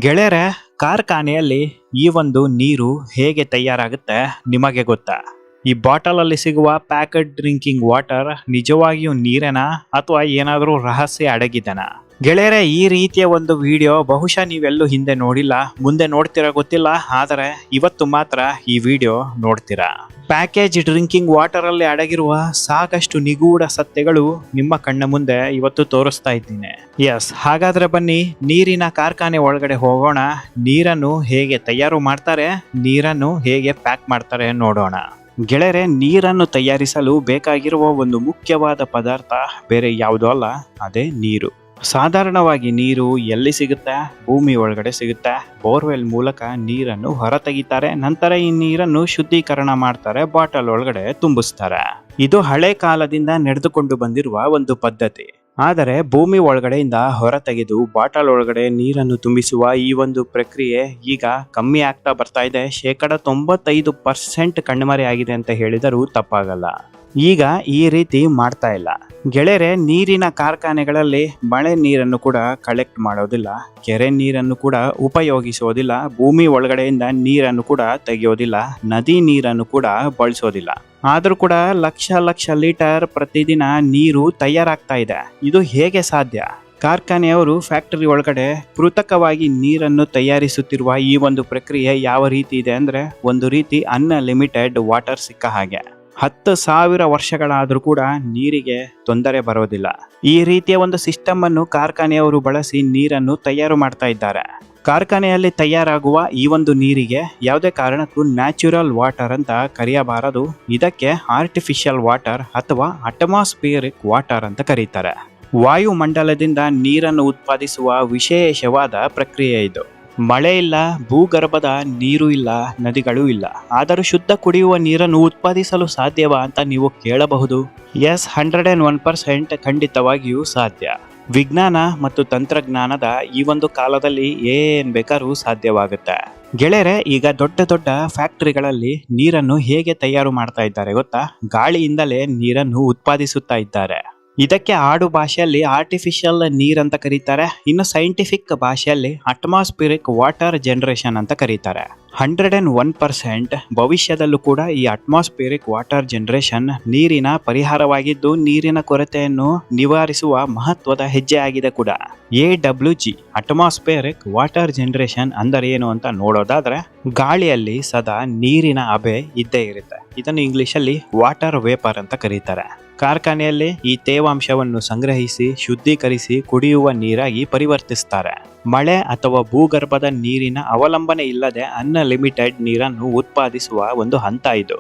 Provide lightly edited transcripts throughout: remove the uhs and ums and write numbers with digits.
ಗೆಳೆಯರೆ, ಕಾರ್ಖಾನೆಯಲ್ಲಿ ಈ ಒಂದು ನೀರು ಹೇಗೆ ತಯಾರಾಗುತ್ತೆ ನಿಮಗೆ ಗೊತ್ತಾ? ಈ ಬಾಟಲ್ ಅಲ್ಲಿ ಸಿಗುವ ಪ್ಯಾಕೆಟ್ ಡ್ರಿಂಕಿಂಗ್ ವಾಟರ್ ನಿಜವಾಗಿಯೂ ನೀರೇನಾ ಅಥವಾ ಏನಾದರೂ ರಹಸ್ಯ ಅಡಗಿದೆನಾ? ಗೆಳೆಯರೆ, ಈ ರೀತಿಯ ಒಂದು ವಿಡಿಯೋ ಬಹುಶಃ ನೀವೆಲ್ಲೂ ಹಿಂದೆ ನೋಡಿಲ್ಲ, ಮುಂದೆ ನೋಡ್ತೀರಾ ಗೊತ್ತಿಲ್ಲ, ಆದರೆ ಇವತ್ತು ಮಾತ್ರ ಈ ವಿಡಿಯೋ ನೋಡ್ತೀರಾ. ಪ್ಯಾಕೇಜ್ ಡ್ರಿಂಕಿಂಗ್ ವಾಟರ್ ಅಲ್ಲಿ ಅಡಗಿರುವ ಸಾಕಷ್ಟು ನಿಗೂಢ ಸತ್ಯಗಳು ನಿಮ್ಮ ಕಣ್ಣ ಮುಂದೆ ಇವತ್ತು ತೋರಿಸ್ತಾ ಇದ್ದೀನಿ. ಎಸ್, ಹಾಗಾದ್ರೆ ಬನ್ನಿ ನೀರಿನ ಕಾರ್ಖಾನೆ ಒಳಗಡೆ ಹೋಗೋಣ. ನೀರನ್ನು ಹೇಗೆ ತಯಾರು ಮಾಡ್ತಾರೆ, ನೀರನ್ನು ಹೇಗೆ ಪ್ಯಾಕ್ ಮಾಡ್ತಾರೆ ನೋಡೋಣ. ಗೆಳೆಯರೆ, ನೀರನ್ನು ತಯಾರಿಸಲು ಬೇಕಾಗಿರುವ ಒಂದು ಮುಖ್ಯವಾದ ಪದಾರ್ಥ ಬೇರೆ ಯಾವುದೂ ಅಲ್ಲ, ಅದೇ ನೀರು. ಸಾಧಾರಣವಾಗಿ ನೀರು ಎಲ್ಲಿ ಸಿಗುತ್ತೆ? ಭೂಮಿ ಒಳಗಡೆ ಸಿಗುತ್ತೆ. ಬೋರ್ವೆಲ್ ಮೂಲಕ ನೀರನ್ನು ಹೊರ ತೆಗಿತಾರೆ. ನಂತರ ಈ ನೀರನ್ನು ಶುದ್ಧೀಕರಣ ಮಾಡ್ತಾರೆ, ಬಾಟಲ್ ಒಳಗಡೆ ತುಂಬಿಸ್ತಾರೆ. ಇದು ಹಳೆ ಕಾಲದಿಂದ ನಡೆದುಕೊಂಡು ಬಂದಿರುವ ಒಂದು ಪದ್ಧತಿ. ಆದರೆ ಭೂಮಿ ಒಳಗಡೆಯಿಂದ ಹೊರ ತೆಗೆದು ಬಾಟಲ್ ಒಳಗಡೆ ನೀರನ್ನು ತುಂಬಿಸುವ ಈ ಒಂದು ಪ್ರಕ್ರಿಯೆ ಈಗ ಕಮ್ಮಿ ಆಗ್ತಾ ಬರ್ತಾ ಇದೆ. 95% ಕಣ್ಮರೆ ಆಗಿದೆ ಅಂತ ಹೇಳಿದರೂ ತಪ್ಪಾಗಲ್ಲ. ಈಗ ಈ ರೀತಿ ಮಾಡ್ತಾ ಇಲ್ಲ. ಗೆಳೆಯರೆ, ನೀರಿನ ಕಾರ್ಖಾನೆಗಳಲ್ಲಿ ಮಳೆ ನೀರನ್ನು ಕೂಡ ಕಲೆಕ್ಟ್ ಮಾಡೋದಿಲ್ಲ, ಕೆರೆ ನೀರನ್ನು ಕೂಡ ಉಪಯೋಗಿಸೋದಿಲ್ಲ, ಭೂಮಿ ಒಳಗಡೆಯಿಂದ ನೀರನ್ನು ಕೂಡ ತೆಗೆಯೋದಿಲ್ಲ, ನದಿ ನೀರನ್ನು ಕೂಡ ಬಳಸೋದಿಲ್ಲ. ಆದರೂ ಕೂಡ ಲಕ್ಷ ಲೀಟರ್ ಪ್ರತಿದಿನ ನೀರು ತಯಾರಾಗ್ತಾ ಇದೆ. ಇದು ಹೇಗೆ ಸಾಧ್ಯ? ಕಾರ್ಖಾನೆಯವರು ಫ್ಯಾಕ್ಟರಿ ಒಳಗಡೆ ಕೃತಕವಾಗಿ ನೀರನ್ನು ತಯಾರಿಸುತ್ತಿರುವ ಈ ಒಂದು ಪ್ರಕ್ರಿಯೆ ಯಾವ ರೀತಿ ಇದೆ ಅಂದ್ರೆ, ಒಂದು ರೀತಿ ಅನ್ಲಿಮಿಟೆಡ್ ವಾಟರ್ ಸಿಕ್ಕ ಹಾಗೆ. 10,000 ವರ್ಷಗಳಾದರೂ ಕೂಡ ನೀರಿಗೆ ತೊಂದರೆ ಬರೋದಿಲ್ಲ. ಈ ರೀತಿಯ ಒಂದು ಸಿಸ್ಟಮ್ ಅನ್ನು ಕಾರ್ಖಾನೆಯವರು ಬಳಸಿ ನೀರನ್ನು ತಯಾರು ಮಾಡ್ತಾ ಇದ್ದಾರೆ. ಕಾರ್ಖಾನೆಯಲ್ಲಿ ತಯಾರಾಗುವ ಈ ಒಂದು ನೀರಿಗೆ ಯಾವುದೇ ಕಾರಣಕ್ಕೂ ನ್ಯಾಚುರಲ್ ವಾಟರ್ ಅಂತ ಕರೆಯಬಾರದು. ಇದಕ್ಕೆ ಆರ್ಟಿಫಿಷಿಯಲ್ ವಾಟರ್ ಅಥವಾ ಅಟ್ಮಾಸ್ಫಿಯರಿಕ್ ವಾಟರ್ ಅಂತ ಕರೀತಾರೆ. ವಾಯುಮಂಡಲದಿಂದ ನೀರನ್ನು ಉತ್ಪಾದಿಸುವ ವಿಶೇಷವಾದ ಪ್ರಕ್ರಿಯೆ ಇದು. ಮಳೆ ಇಲ್ಲ, ಭೂಗರ್ಭದ ನೀರು ಇಲ್ಲ, ನದಿಗಳು ಇಲ್ಲ, ಆದರೂ ಶುದ್ಧ ಕುಡಿಯುವ ನೀರನ್ನು ಉತ್ಪಾದಿಸಲು ಸಾಧ್ಯವಾ ಅಂತ ನೀವು ಕೇಳಬಹುದು. ಎಸ್, 101% ಖಂಡಿತವಾಗಿಯೂ ಸಾಧ್ಯ. ವಿಜ್ಞಾನ ಮತ್ತು ತಂತ್ರಜ್ಞಾನದ ಈ ಒಂದು ಕಾಲದಲ್ಲಿ ಏನ್ ಬೇಕಾದ್ರೂ ಸಾಧ್ಯವಾಗುತ್ತೆ. ಗೆಳೆಯರೆ, ಈಗ ದೊಡ್ಡ ಫ್ಯಾಕ್ಟರಿಗಳಲ್ಲಿ ನೀರನ್ನು ಹೇಗೆ ತಯಾರು ಮಾಡ್ತಾ ಇದ್ದಾರೆ ಗೊತ್ತಾ? ಗಾಳಿಯಿಂದಲೇ ನೀರನ್ನು ಉತ್ಪಾದಿಸುತ್ತಾ ಇದ್ದಾರೆ. ಇದಕ್ಕೆ ಆಡು ಭಾಷೆಯಲ್ಲಿ ಆರ್ಟಿಫಿಷಿಯಲ್ ನೀರ್ ಅಂತ ಕರೀತಾರೆ. ಇನ್ನು ಸೈಂಟಿಫಿಕ್ ಭಾಷೆಯಲ್ಲಿ ಅಟ್ಮಾಸ್ಫಿಯರಿಕ್ ವಾಟರ್ ಜನರೇಷನ್ ಅಂತ ಕರೀತಾರೆ. 101% ಭವಿಷ್ಯದಲ್ಲೂ ಕೂಡ ಈ ಅಟ್ಮಾಸ್ಫಿಯರಿಕ್ ವಾಟರ್ ಜನರೇಷನ್ ನೀರಿನ ಪರಿಹಾರವಾಗಿದ್ದು, ನೀರಿನ ಕೊರತೆಯನ್ನು ನಿವಾರಿಸುವ ಮಹತ್ವದ ಹೆಜ್ಜೆ ಆಗಿದೆ ಕೂಡ. AWG ಅಟ್ಮಾಸ್ಫಿಯರಿಕ್ ವಾಟರ್ ಜನರೇಷನ್ ಅಂದರೆ ಏನು ಅಂತ ನೋಡೋದಾದ್ರೆ, ಗಾಳಿಯಲ್ಲಿ ಸದಾ ನೀರಿನ ಹಬೆ ಇದ್ದೇ ಇರುತ್ತೆ. ಇದನ್ನು ಇಂಗ್ಲಿಷಲ್ಲಿ ವಾಟರ್ ವೇಪರ್ ಅಂತ ಕರೀತಾರೆ. ಕಾರ್ಖಾನೆಯಲ್ಲಿ ಈ ತೇವಾಂಶವನ್ನು ಸಂಗ್ರಹಿಸಿ ಶುದ್ಧೀಕರಿಸಿ ಕುಡಿಯುವ ನೀರಾಗಿ ಪರಿವರ್ತಿಸ್ತಾರೆ. ಮಳೆ ಅಥವಾ ಭೂಗರ್ಭದ ನೀರಿನ ಅವಲಂಬನೆ ಇಲ್ಲದೆ ಅನ್ಲಿಮಿಟೆಡ್ ನೀರನ್ನು ಉತ್ಪಾದಿಸುವ ಒಂದು ಹಂತ ಇದು.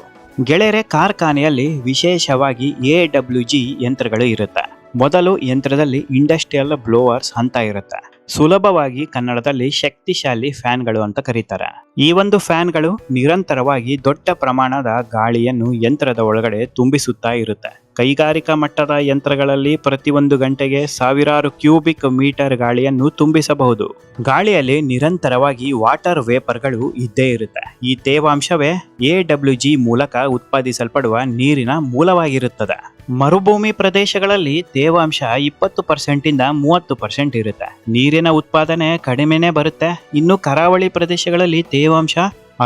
ಗೆಳೆಯರೆ, ಕಾರ್ಖಾನೆಯಲ್ಲಿ ವಿಶೇಷವಾಗಿ AWG ಯಂತ್ರಗಳು ಇರುತ್ತೆ. ಮೊದಲು ಯಂತ್ರದಲ್ಲಿ ಇಂಡಸ್ಟ್ರಿಯಲ್ ಬ್ಲೋವರ್ಸ್ ಅಂತ ಇರುತ್ತೆ. ಸುಲಭವಾಗಿ ಕನ್ನಡದಲ್ಲಿ ಶಕ್ತಿಶಾಲಿ ಫ್ಯಾನ್ಗಳು ಅಂತ ಕರೀತಾರೆ. ಈ ಒಂದು ಫ್ಯಾನ್ಗಳು ನಿರಂತರವಾಗಿ ದೊಡ್ಡ ಪ್ರಮಾಣದ ಗಾಳಿಯನ್ನು ಯಂತ್ರದ ಒಳಗಡೆ ತುಂಬಿಸುತ್ತಾ ಇರುತ್ತೆ. ಕೈಗಾರಿಕಾ ಮಟ್ಟದ ಯಂತ್ರಗಳಲ್ಲಿ ಪ್ರತಿ 1 ಗಂಟೆಗೆ 1000 ಕ್ಯೂಬಿಕ್ ಮೀಟರ್ ಗಾಳಿಯನ್ನು ತುಂಬಿಸಬಹುದು. ಗಾಳಿಯಲ್ಲಿ ನಿರಂತರವಾಗಿ ವಾಟರ್ ವೇಪರ್ಗಳು ಇದ್ದೇ ಇರುತ್ತೆ. ಈ ತೇವಾಂಶವೇ AWG ಮೂಲಕ ಉತ್ಪಾದಿಸಲ್ಪಡುವ ನೀರಿನ ಮೂಲವಾಗಿರುತ್ತದೆ. ಮರುಭೂಮಿ ಪ್ರದೇಶಗಳಲ್ಲಿ ತೇವಾಂಶ 20% ಇಂದ 30% ಇರುತ್ತೆ. ನೀರಿನ ಉತ್ಪಾದನೆ ಕಡಿಮೆನೇ ಬರುತ್ತೆ. ಇನ್ನು ಕರಾವಳಿ ಪ್ರದೇಶಗಳಲ್ಲಿ ತೇವಾಂಶ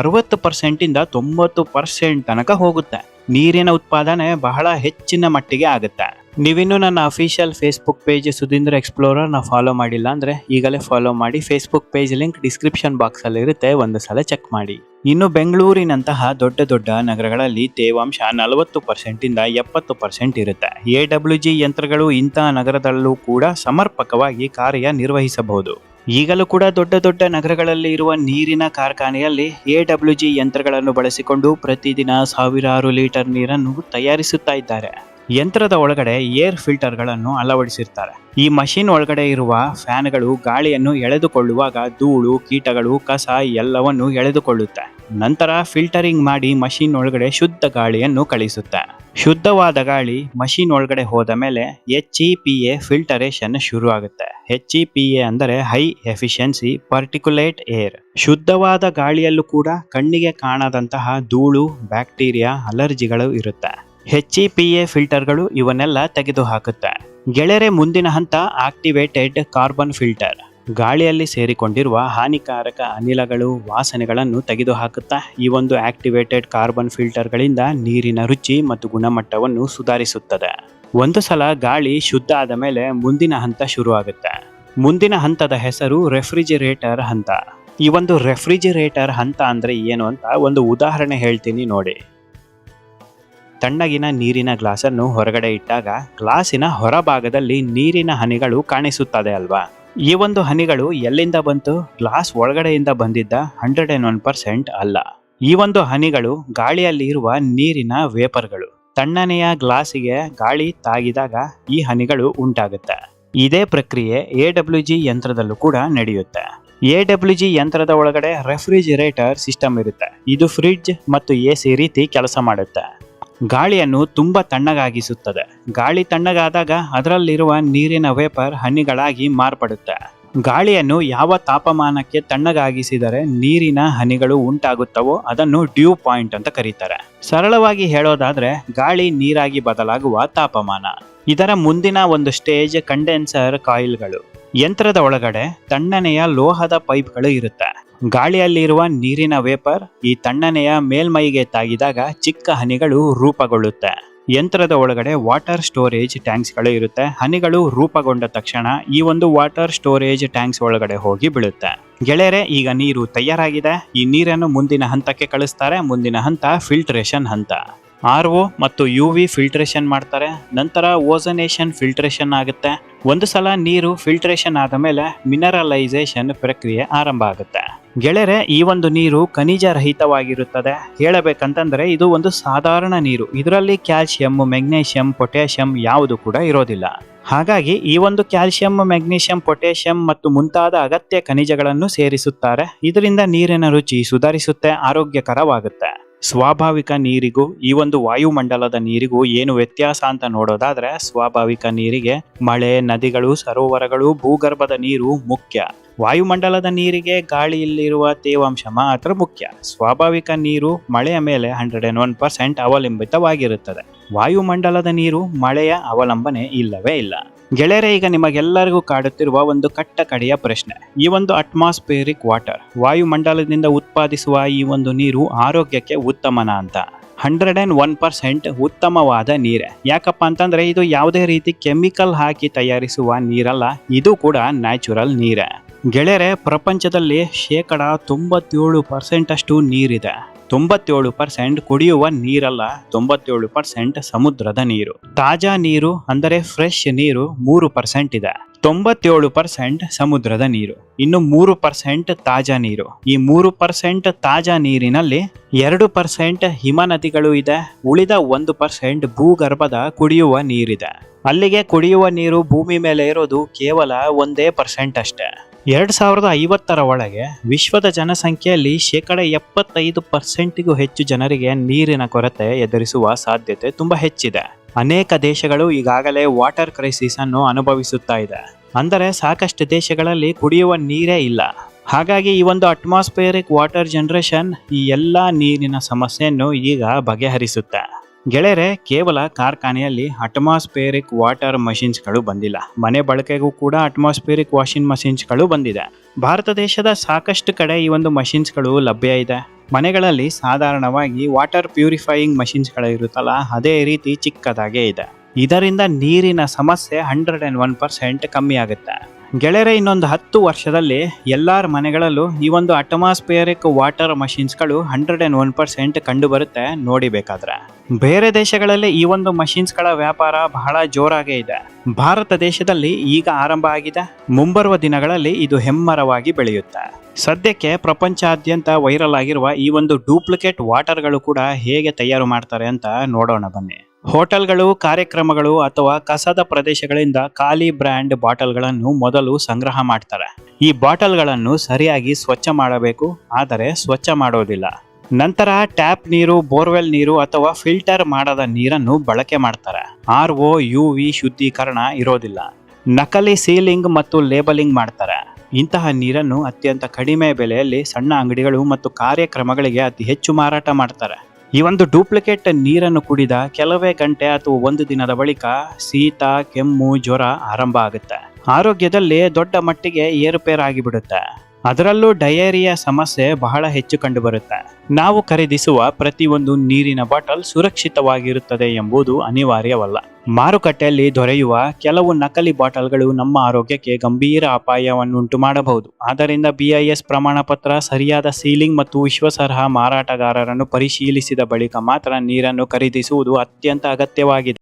60% ಇಂದ 90% ತನಕ ಹೋಗುತ್ತೆ. ನೀರಿನ ಉತ್ಪಾದನೆ ಬಹಳ ಹೆಚ್ಚಿನ ಮಟ್ಟಿಗೆ ಆಗುತ್ತೆ. ನೀವಿನ್ನು ನನ್ನ official Facebook page Sudheendra Explorer follow ಮಾಡಿಲ್ಲ ಅಂದ್ರೆ ಈಗಲೇ ಫಾಲೋ ಮಾಡಿ. Facebook page link description box ಅಲ್ಲಿ ಇರುತ್ತೆ, ಒಂದು ಸಲ ಚೆಕ್ ಮಾಡಿ. ಇನ್ನು ಬೆಂಗಳೂರಿನಂತಹ ದೊಡ್ಡ ನಗರಗಳಲ್ಲಿ ತೇವಾಂಶ 40% ಇಂದ 70% ಇರುತ್ತೆ. AWG ಯಂತ್ರಗಳು ಇಂತಹ ನಗರದಲ್ಲೂ ಕೂಡ ಸಮರ್ಪಕವಾಗಿ ಕಾರ್ಯ ನಿರ್ವಹಿಸಬಹುದು. ಈಗಲೂ ಕೂಡ ದೊಡ್ಡ ನಗರಗಳಲ್ಲಿ ಇರುವ ನೀರಿನ ಕಾರ್ಖಾನೆಯಲ್ಲಿ AWG ಯಂತ್ರಗಳನ್ನು ಬಳಸಿಕೊಂಡು ಪ್ರತಿದಿನ 1000 ಲೀಟರ್ ನೀರನ್ನು ತಯಾರಿಸುತ್ತಾ ಇದ್ದಾರೆ. ಯಂತ್ರದ ಒಳಗಡೆ ಏರ್ ಫಿಲ್ಟರ್ಗಳನ್ನು ಅಳವಡಿಸಿರ್ತಾರೆ. ಈ ಮಷಿನ್ ಒಳಗಡೆ ಇರುವ ಫ್ಯಾನ್ಗಳು ಗಾಳಿಯನ್ನು ಎಳೆದುಕೊಳ್ಳುವಾಗ ಧೂಳು, ಕೀಟಗಳು, ಕಸ ಎಲ್ಲವನ್ನು ಎಳೆದುಕೊಳ್ಳುತ್ತೆ. ನಂತರ ಫಿಲ್ಟರಿಂಗ್ ಮಾಡಿ ಮಷಿನ್ ಒಳಗಡೆ ಶುದ್ಧ ಗಾಳಿಯನ್ನು ಕಳಿಸುತ್ತೆ. ಶುದ್ಧವಾದ ಗಾಳಿ ಮಷಿನ್ ಒಳಗಡೆ ಹೋದ ಮೇಲೆ HEPA ಫಿಲ್ಟರೇಷನ್ ಶುರು ಆಗುತ್ತೆ. HEPA ಅಂದರೆ ಹೈ ಎಫಿಷಿಯನ್ಸಿ ಪಾರ್ಟಿಕ್ಯುಲೇಟ್ ಏರ್. ಶುದ್ಧವಾದ ಗಾಳಿಯಲ್ಲೂ ಕೂಡ ಕಣ್ಣಿಗೆ ಕಾಣದಂತಹ ಧೂಳು, ಬ್ಯಾಕ್ಟೀರಿಯಾ, ಅಲರ್ಜಿಗಳು ಇರುತ್ತೆ. HEPA ಫಿಲ್ಟರ್ಗಳು ಇವನ್ನೆಲ್ಲ ತೆಗೆದು ಹಾಕುತ್ತೆ. ಗೆಳೆಯರೆ, ಮುಂದಿನ ಹಂತ ಆಕ್ಟಿವೇಟೆಡ್ ಕಾರ್ಬನ್ ಫಿಲ್ಟರ್. ಗಾಳಿಯಲ್ಲಿ ಸೇರಿಕೊಂಡಿರುವ ಹಾನಿಕಾರಕ ಅನಿಲಗಳು, ವಾಸನೆಗಳನ್ನು ತೆಗೆದುಹಾಕುತ್ತಾ ಈ ಒಂದು ಆಕ್ಟಿವೇಟೆಡ್ ಕಾರ್ಬನ್ ಫಿಲ್ಟರ್ಗಳಿಂದ ನೀರಿನ ರುಚಿ ಮತ್ತು ಗುಣಮಟ್ಟವನ್ನು ಸುಧಾರಿಸುತ್ತದೆ. ಒಂದು ಸಲ ಗಾಳಿ ಶುದ್ಧ ಆದ ಮೇಲೆ ಮುಂದಿನ ಹಂತ ಶುರುವಾಗುತ್ತೆ. ಮುಂದಿನ ಹಂತದ ಹೆಸರು ರೆಫ್ರಿಜಿರೇಟರ್ ಹಂತ. ಈ ಒಂದು ರೆಫ್ರಿಜಿರೇಟರ್ ಹಂತ ಅಂದ್ರೆ ಏನು ಅಂತ ಒಂದು ಉದಾಹರಣೆ ಹೇಳ್ತೀನಿ ನೋಡಿ. ತಣ್ಣಗಿನ ನೀರಿನ ಗ್ಲಾಸನ್ನು ಹೊರಗಡೆ ಇಟ್ಟಾಗ ಗ್ಲಾಸಿನ ಹೊರಭಾಗದಲ್ಲಿ ನೀರಿನ ಹನಿಗಳು ಕಾಣಿಸುತ್ತದೆ ಅಲ್ವಾ? ಈ ಒಂದು ಹನಿಗಳು ಎಲ್ಲಿಂದ ಬಂತು? ಗ್ಲಾಸ್ ಒಳಗಡೆಯಿಂದ ಬಂದಿದ್ದ 101% ಅಲ್ಲ. ಈ ಒಂದು ಹನಿಗಳು ಗಾಳಿಯಲ್ಲಿ ಇರುವ ನೀರಿನ ವೇಪರ್ಗಳು. ತಣ್ಣನೆಯ ಗ್ಲಾಸಿಗೆ ಗಾಳಿ ತಾಗಿದಾಗ ಈ ಹನಿಗಳು ಉಂಟಾಗುತ್ತೆ. ಇದೇ ಪ್ರಕ್ರಿಯೆ AWG ಯಂತ್ರದಲ್ಲೂ ಕೂಡ ನಡೆಯುತ್ತೆ. AWG ಯಂತ್ರದ ಒಳಗಡೆ ರೆಫ್ರಿಜಿರೇಟರ್ ಸಿಸ್ಟಮ್ ಇರುತ್ತೆ. ಇದು ಫ್ರಿಡ್ಜ್ ಮತ್ತು AC ರೀತಿ ಕೆಲಸ ಮಾಡುತ್ತೆ. ಗಾಳಿಯನ್ನು ತುಂಬಾ ತಣ್ಣಗಾಗಿಸುತ್ತದೆ. ಗಾಳಿ ತಣ್ಣಗಾದಾಗ ಅದರಲ್ಲಿರುವ ನೀರಿನ ವೇಪರ್ ಹನಿಗಳಾಗಿ ಮಾರ್ಪಡುತ್ತೆ. ಗಾಳಿಯನ್ನು ಯಾವ ತಾಪಮಾನಕ್ಕೆ ತಣ್ಣಗಾಗಿಸಿದರೆ ನೀರಿನ ಹನಿಗಳು ಉಂಟಾಗುತ್ತವೋ ಅದನ್ನು ಡ್ಯೂ ಪಾಯಿಂಟ್ ಅಂತ ಕರೀತಾರೆ. ಸರಳವಾಗಿ ಹೇಳೋದಾದ್ರೆ ಗಾಳಿ ನೀರಾಗಿ ಬದಲಾಗುವ ತಾಪಮಾನ. ಇದರ ಮುಂದಿನ ಒಂದು ಸ್ಟೇಜ್ ಕಂಡೆನ್ಸರ್ ಕಾಯಿಲ್ಗಳು. ಯಂತ್ರದ ಒಳಗಡೆ ತಣ್ಣನೆಯ ಲೋಹದ ಪೈಪ್ಗಳು ಇರುತ್ತೆ. ಗಾಳಿಯಲ್ಲಿರುವ ನೀರಿನ ವೇಪರ್ ಈ ತಣ್ಣನೆಯ ಮೇಲ್ಮೈಗೆ ತಾಗಿದಾಗ ಚಿಕ್ಕ ಹನಿಗಳು ರೂಪುಗೊಳ್ಳುತ್ತೆ. ಯಂತ್ರದ ಒಳಗಡೆ ವಾಟರ್ ಸ್ಟೋರೇಜ್ ಟ್ಯಾಂಕ್ಸ್ಗಳು ಇರುತ್ತೆ. ಹನಿಗಳು ರೂಪುಗೊಂಡ ತಕ್ಷಣ ಈ ಒಂದು ವಾಟರ್ ಸ್ಟೋರೇಜ್ ಟ್ಯಾಂಕ್ಸ್ ಒಳಗಡೆ ಹೋಗಿ ಬೀಳುತ್ತೆ. ಗೆಳೆಯರೆ, ಈಗ ನೀರು ತಯಾರಾಗಿದೆ. ಈ ನೀರನ್ನು ಮುಂದಿನ ಹಂತಕ್ಕೆ ಕಳಿಸ್ತಾರೆ. ಮುಂದಿನ ಹಂತ ಫಿಲ್ಟ್ರೇಷನ್ ಹಂತ. RO ಮತ್ತು UV ಫಿಲ್ಟ್ರೇಷನ್ ಮಾಡ್ತಾರೆ. ನಂತರ ಓಝನೇಷನ್ ಫಿಲ್ಟ್ರೇಷನ್ ಆಗುತ್ತೆ. ಒಂದು ಸಲ ನೀರು ಫಿಲ್ಟ್ರೇಷನ್ ಆದ ಮೇಲೆ ಮಿನರಲೈಸೇಷನ್ ಪ್ರಕ್ರಿಯೆ ಆರಂಭ ಆಗುತ್ತೆ. ಗೆಳೆಯರೆ, ಈ ಒಂದು ನೀರು ಖನಿಜ ರಹಿತವಾಗಿರುತ್ತದೆ. ಹೇಳಬೇಕಂತಂದ್ರೆ ಇದು ಒಂದು ಸಾಧಾರಣ ನೀರು. ಇದರಲ್ಲಿ ಕ್ಯಾಲ್ಸಿಯಂ, ಮೆಗ್ನೀಷಿಯಂ, ಪೊಟ್ಯಾಷಿಯಂ ಯಾವುದು ಕೂಡ ಇರೋದಿಲ್ಲ. ಹಾಗಾಗಿ ಈ ಒಂದು ಕ್ಯಾಲ್ಸಿಯಂ, ಮೆಗ್ನೀಷಿಯಂ, ಪೊಟ್ಯಾಷಿಯಂ ಮತ್ತು ಮುಂತಾದ ಅಗತ್ಯ ಖನಿಜಗಳನ್ನು ಸೇರಿಸುತ್ತಾರೆ. ಇದರಿಂದ ನೀರಿನ ರುಚಿ ಸುಧಾರಿಸುತ್ತೆ, ಆರೋಗ್ಯಕರವಾಗುತ್ತೆ. ಸ್ವಾಭಾವಿಕ ನೀರಿಗೂ ಈ ಒಂದು ವಾಯುಮಂಡಲದ ನೀರಿಗೂ ಏನು ವ್ಯತ್ಯಾಸ ಅಂತ ನೋಡೋದಾದ್ರೆ, ಸ್ವಾಭಾವಿಕ ನೀರಿಗೆ ಮಳೆ, ನದಿಗಳು, ಸರೋವರಗಳು, ಭೂಗರ್ಭದ ನೀರು ಮುಖ್ಯ. ವಾಯುಮಂಡಲದ ನೀರಿಗೆ ಗಾಳಿಯಲ್ಲಿರುವ ತೇವಾಂಶ ಮಾತ್ರ ಮುಖ್ಯ. ಸ್ವಾಭಾವಿಕ ನೀರು ಮಳೆಯ ಮೇಲೆ 101% ಅವಲಂಬಿತವಾಗಿರುತ್ತದೆ. ವಾಯುಮಂಡಲದ ನೀರು ಮಳೆಯ ಅವಲಂಬನೆ ಇಲ್ಲವೇ ಇಲ್ಲ. ಗೆಳೆಯರೆ, ಈಗ ನಿಮಗೆಲ್ಲರಿಗೂ ಕಾಡುತ್ತಿರುವ ಒಂದು ಕಟ್ಟಕಡೆಯ ಪ್ರಶ್ನೆ. ಈ ಒಂದು ಅಟ್ಮಾಸ್ಫಿಯರಿಕ್ ವಾಟರ್, ವಾಯುಮಂಡಲದಿಂದ ಉತ್ಪಾದಿಸುವ ಈ ಒಂದು ನೀರು ಆರೋಗ್ಯಕ್ಕೆ ಉತ್ತಮನ ಅಂತ? 101% ಉತ್ತಮವಾದ ನೀರೇ. ಯಾಕಪ್ಪ ಅಂತಂದ್ರೆ ಇದು ಯಾವುದೇ ರೀತಿ ಕೆಮಿಕಲ್ ಹಾಕಿ ತಯಾರಿಸುವ ನೀರಲ್ಲ. ಇದು ಕೂಡ ನ್ಯಾಚುರಲ್ ನೀರೇ. ಗೆಳೆಯರೆ, ಪ್ರಪಂಚದಲ್ಲಿ 97% ಅಷ್ಟು ನೀರಿದೆ. 97% ಕುಡಿಯುವ ನೀರಲ್ಲ, 97% ಸಮುದ್ರದ ನೀರು. ತಾಜಾ ನೀರು ಅಂದರೆ ಫ್ರೆಶ್ ನೀರು 3% ಇದೆ. 97% ಸಮುದ್ರದ ನೀರು, ಇನ್ನು 3% ತಾಜಾ ನೀರು. ಈ 3% ತಾಜಾ ನೀರಿನಲ್ಲಿ 2% ಹಿಮ ನದಿಗಳು ಇದೆ. ಉಳಿದ 1% ಭೂಗರ್ಭದ ಕುಡಿಯುವ ನೀರಿದೆ. ಅಲ್ಲಿಗೆ ಕುಡಿಯುವ ನೀರು ಭೂಮಿ ಮೇಲೆ ಇರೋದು ಕೇವಲ 1% ಅಷ್ಟೇ. 2050 ಒಳಗೆ ವಿಶ್ವದ ಜನಸಂಖ್ಯೆಯಲ್ಲಿ 75%ಗೂ ಹೆಚ್ಚು ಜನರಿಗೆ ನೀರಿನ ಕೊರತೆ ಎದುರಿಸುವ ಸಾಧ್ಯತೆ ತುಂಬಾ ಹೆಚ್ಚಿದೆ. ಅನೇಕ ದೇಶಗಳು ಈಗಾಗಲೇ ವಾಟರ್ ಕ್ರೈಸಿಸ್ ಅನ್ನು ಅನುಭವಿಸುತ್ತಾ ಇದೆ. ಅಂದರೆ ಸಾಕಷ್ಟು ದೇಶಗಳಲ್ಲಿ ಕುಡಿಯುವ ನೀರೇ ಇಲ್ಲ. ಹಾಗಾಗಿ ಈ ಒಂದು ಅಟ್ಮಾಸ್ಫಿಯರಿಕ್ ವಾಟರ್ ಜನರೇಷನ್ ಈ ಎಲ್ಲಾ ನೀರಿನ ಸಮಸ್ಯೆಯನ್ನು ಈಗ ಬಗೆಹರಿಸುತ್ತೆ. ಗೆಳೆಯರೆ, ಕೇವಲ ಕಾರ್ಖಾನೆಯಲ್ಲಿ ಅಟ್ಮಾಸ್ಫಿಯರಿಕ್ ವಾಟರ್ ಮಷಿನ್ಸ್ಗಳು ಬಂದಿಲ್ಲ. ಮನೆ ಬಳಕೆಗೂ ಕೂಡ ಅಟ್ಮಾಸ್ಫಿಯರಿಕ್ ವಾಷಿಂಗ್ ಮಷಿನ್ಸ್ಗಳು ಬಂದಿದೆ. ಭಾರತ ದೇಶದ ಸಾಕಷ್ಟು ಕಡೆ ಈ ಒಂದು ಮಷಿನ್ಸ್ಗಳು ಲಭ್ಯ ಇದೆ. ಮನೆಗಳಲ್ಲಿ ಸಾಧಾರಣವಾಗಿ ವಾಟರ್ ಪ್ಯೂರಿಫೈಯಿಂಗ್ ಮಷಿನ್ಸ್ಗಳು ಇರುತ್ತಲ್ಲ, ಅದೇ ರೀತಿ ಚಿಕ್ಕದಾಗೇ ಇದೆ. ಇದರಿಂದ ನೀರಿನ ಸಮಸ್ಯೆ 101% ಕಮ್ಮಿ ಆಗುತ್ತೆ. ಗೆಳೆಯರೆ, ಇನ್ನೊಂದು 10 ವರ್ಷದಲ್ಲಿ ಎಲ್ಲರ ಮನೆಗಳಲ್ಲೂ ಈ ಒಂದು ಅಟ್ಮಾಸ್ಫಿಯರಿಕ್ ವಾಟರ್ ಮಷಿನ್ಸ್ಗಳು 101% ಕಂಡು ಬರುತ್ತೆ. ನೋಡಿಬೇಕಾದ್ರೆ ಬೇರೆ ದೇಶಗಳಲ್ಲಿ ಈ ಒಂದು ಮಷಿನ್ಸ್ಗಳ ವ್ಯಾಪಾರ ಬಹಳ ಜೋರಾಗೇ ಇದೆ. ಭಾರತ ದೇಶದಲ್ಲಿ ಈಗ ಆರಂಭ ಆಗಿದೆ. ಮುಂಬರುವ ದಿನಗಳಲ್ಲಿ ಇದು ಹೆಮ್ಮರವಾಗಿ ಬೆಳೆಯುತ್ತೆ. ಸದ್ಯಕ್ಕೆ ಪ್ರಪಂಚಾದ್ಯಂತ ವೈರಲ್ ಆಗಿರುವ ಈ ಒಂದು ಡೂಪ್ಲಿಕೇಟ್ ವಾಟರ್ಗಳು ಕೂಡ ಹೇಗೆ ತಯಾರು ಮಾಡ್ತಾರೆ ಅಂತ ನೋಡೋಣ ಬನ್ನಿ. ಹೋಟೆಲ್ಗಳು, ಕಾರ್ಯಕ್ರಮಗಳು ಅಥವಾ ಕಸದ ಪ್ರದೇಶಗಳಿಂದ ಖಾಲಿ ಬ್ರ್ಯಾಂಡ್ ಬಾಟಲ್ಗಳನ್ನು ಮೊದಲು ಸಂಗ್ರಹ ಮಾಡ್ತಾರೆ. ಈ ಬಾಟಲ್ಗಳನ್ನು ಸರಿಯಾಗಿ ಸ್ವಚ್ಛ ಮಾಡಬೇಕು, ಆದರೆ ಸ್ವಚ್ಛ ಮಾಡೋದಿಲ್ಲ. ನಂತರ ಟ್ಯಾಪ್ ನೀರು, ಬೋರ್ವೆಲ್ ನೀರು ಅಥವಾ ಫಿಲ್ಟರ್ ಮಾಡದ ನೀರನ್ನು ಬಳಕೆ ಮಾಡ್ತಾರೆ. RO, UV ಶುದ್ಧೀಕರಣ ಇರೋದಿಲ್ಲ. ನಕಲಿ ಸೀಲಿಂಗ್ ಮತ್ತು ಲೇಬಲಿಂಗ್ ಮಾಡ್ತಾರೆ. ಇಂತಹ ನೀರನ್ನು ಅತ್ಯಂತ ಕಡಿಮೆ ಬೆಲೆಯಲ್ಲಿ ಸಣ್ಣ ಅಂಗಡಿಗಳು ಮತ್ತು ಕಾರ್ಯಕ್ರಮಗಳಿಗೆ ಅತಿ ಹೆಚ್ಚು ಮಾರಾಟ ಮಾಡ್ತಾರೆ. ಈ ಒಂದು ಡೂಪ್ಲಿಕೇಟ್ ನೀರನ್ನು ಕುಡಿದ ಕೆಲವೇ ಗಂಟೆ ಅಥವಾ ಒಂದು ದಿನದ ಬಳಿಕ ಶೀತ, ಕೆಮ್ಮು, ಜ್ವರ ಆರಂಭ ಆಗುತ್ತೆ. ಆರೋಗ್ಯದಲ್ಲಿ ದೊಡ್ಡ ಮಟ್ಟಿಗೆ ಏರುಪೇರಾಗಿಬಿಡುತ್ತೆ. ಅದರಲ್ಲೂ ಡಯೇರಿಯಾ ಸಮಸ್ಯೆ ಬಹಳ ಹೆಚ್ಚು ಕಂಡುಬರುತ್ತೆ. ನಾವು ಖರೀದಿಸುವ ಪ್ರತಿಯೊಂದು ನೀರಿನ ಬಾಟಲ್ ಸುರಕ್ಷಿತವಾಗಿರುತ್ತದೆ ಎಂಬುದು ಅನಿವಾರ್ಯವಲ್ಲ. ಮಾರುಕಟ್ಟೆಯಲ್ಲಿ ದೊರೆಯುವ ಕೆಲವು ನಕಲಿ ಬಾಟಲ್ಗಳು ನಮ್ಮ ಆರೋಗ್ಯಕ್ಕೆ ಗಂಭೀರ ಅಪಾಯವನ್ನುಂಟು ಮಾಡಬಹುದು. ಆದ್ದರಿಂದ BIS ಪ್ರಮಾಣ ಪತ್ರ, ಸರಿಯಾದ ಸೀಲಿಂಗ್ ಮತ್ತು ವಿಶ್ವಾಸಾರ್ಹ ಮಾರಾಟಗಾರರನ್ನು ಪರಿಶೀಲಿಸಿದ ಬಳಿಕ ಮಾತ್ರ ನೀರನ್ನು ಖರೀದಿಸುವುದು ಅತ್ಯಂತ ಅಗತ್ಯವಾಗಿದೆ.